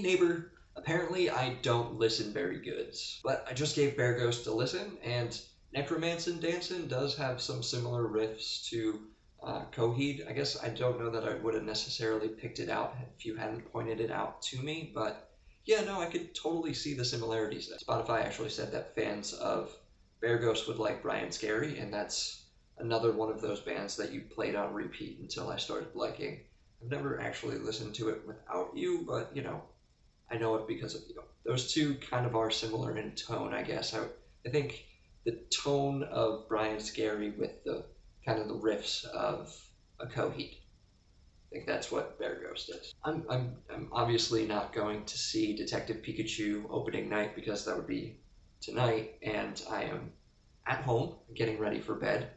Hey neighbor, apparently I don't listen very good, but I just gave Bear Ghost a listen, and Necromancin' Dancin' does have some similar riffs to Coheed. I guess I don't know that I would have necessarily picked it out if you hadn't pointed it out to me, but yeah, no, I could totally see the similarities there. Spotify actually said that fans of Bear Ghost would like Brian Scary, and that's another one of those bands that you played on repeat until I started liking. I've never actually listened to it without you, but I know it because of you. Those two kind of are similar in tone, I guess. I think the tone of Brian Scary with the kind of the riffs of a Coheed. I think that's what Bear Ghost is. I'm obviously not going to see Detective Pikachu opening night because that would be tonight, and I am at home getting ready for bed.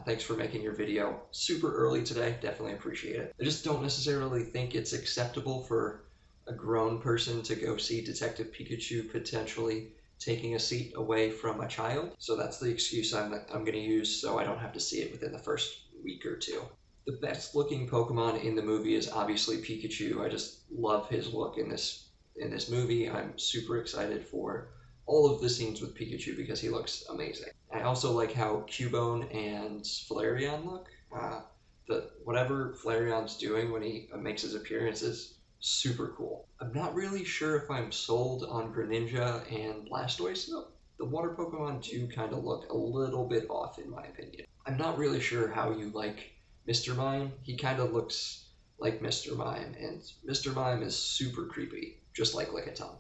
Thanks for making your video super early today. Definitely appreciate it. I just don't necessarily think it's acceptable for a grown person to go see Detective Pikachu potentially taking a seat away from a child. So that's the excuse I'm going to use so I don't have to see it within the first week or two. The best looking Pokemon in the movie is obviously Pikachu. I just love his look in this movie. I'm super excited for all of the scenes with Pikachu because he looks amazing. I also like how Cubone and Flareon look. Whatever Flareon's doing when he makes his appearance is super cool. I'm not really sure if I'm sold on Greninja and Blastoise though. The water Pokemon do kind of look a little bit off in my opinion. I'm not really sure how you like Mr. Mime. He kind of looks like Mr. Mime, and Mr. Mime is super creepy, just like Lickitung.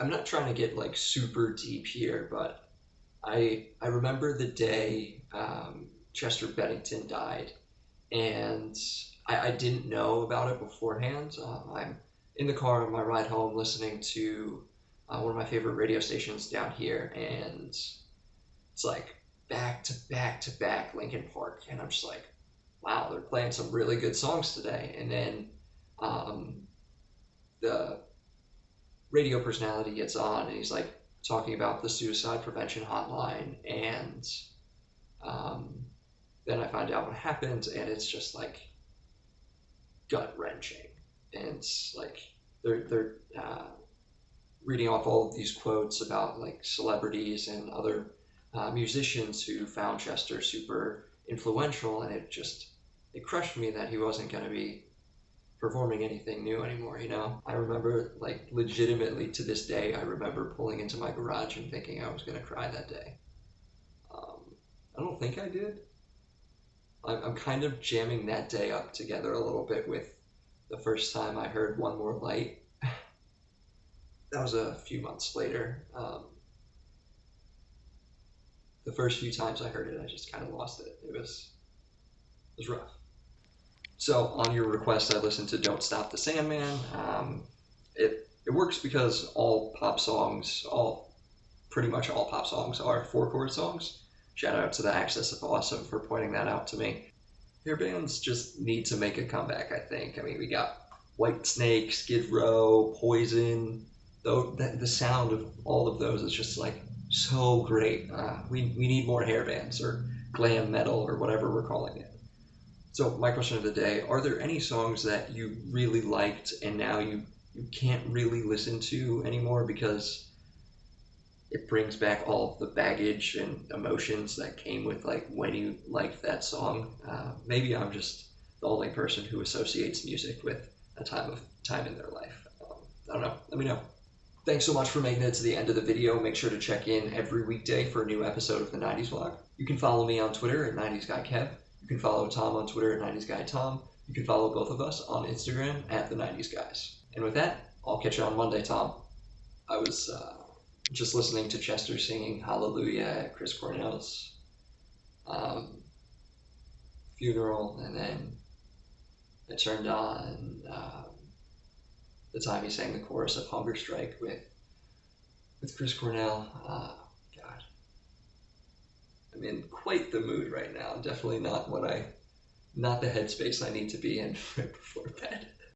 I'm not trying to get like super deep here, but I remember the day Chester Bennington died, and I didn't know about it beforehand. I'm in the car on my ride home listening to one of my favorite radio stations down here, and it's like back to back to back Linkin Park, and I'm just like, wow, they're playing some really good songs today. And then um, the radio personality gets on, and he's like talking about the suicide prevention hotline, and um, then I find out what happened, and it's just like gut wrenching. And it's like they're reading off all of these quotes about like celebrities and other musicians who found Chester super influential, and it crushed me that he wasn't going to be performing anything new anymore. I remember, like, legitimately to this day, I remember pulling into my garage and thinking I was going to cry that day. I don't think I did. I'm kind of jamming that day up together a little bit with the first time I heard One More Light. That was a few months later. The first few times I heard it, I just kind of lost it. It was rough. So on your request, I listened to Don't Stop the Sandman. It works because pretty much all pop songs are 4-chord songs. Shout out to the Axis of Awesome for pointing that out to me. Hair bands just need to make a comeback, I think. I mean, we got Whitesnake, Skid Row, Poison. Though the sound of all of those is just like so great. We need more hair bands or glam metal or whatever we're calling it. So my question of the day, are there any songs that you really liked and now you can't really listen to anymore because it brings back all of the baggage and emotions that came with like when you liked that song? Maybe I'm just the only person who associates music with a time in their life. I don't know. Let me know. Thanks so much for making it to the end of the video. Make sure to check in every weekday for a new episode of the 90s Vlog. You can follow me on Twitter at 90sGuyKev. You can follow Tom on Twitter at 90sGuyTom. You can follow both of us on Instagram at the 90sguys. And with that, I'll catch you on Monday, Tom. I was just listening to Chester singing Hallelujah at Chris Cornell's funeral, and then I turned on the time he sang the chorus of Hunger Strike with Chris Cornell. God, I'm in quite the mood right now. Definitely not the headspace I need to be in right before bed.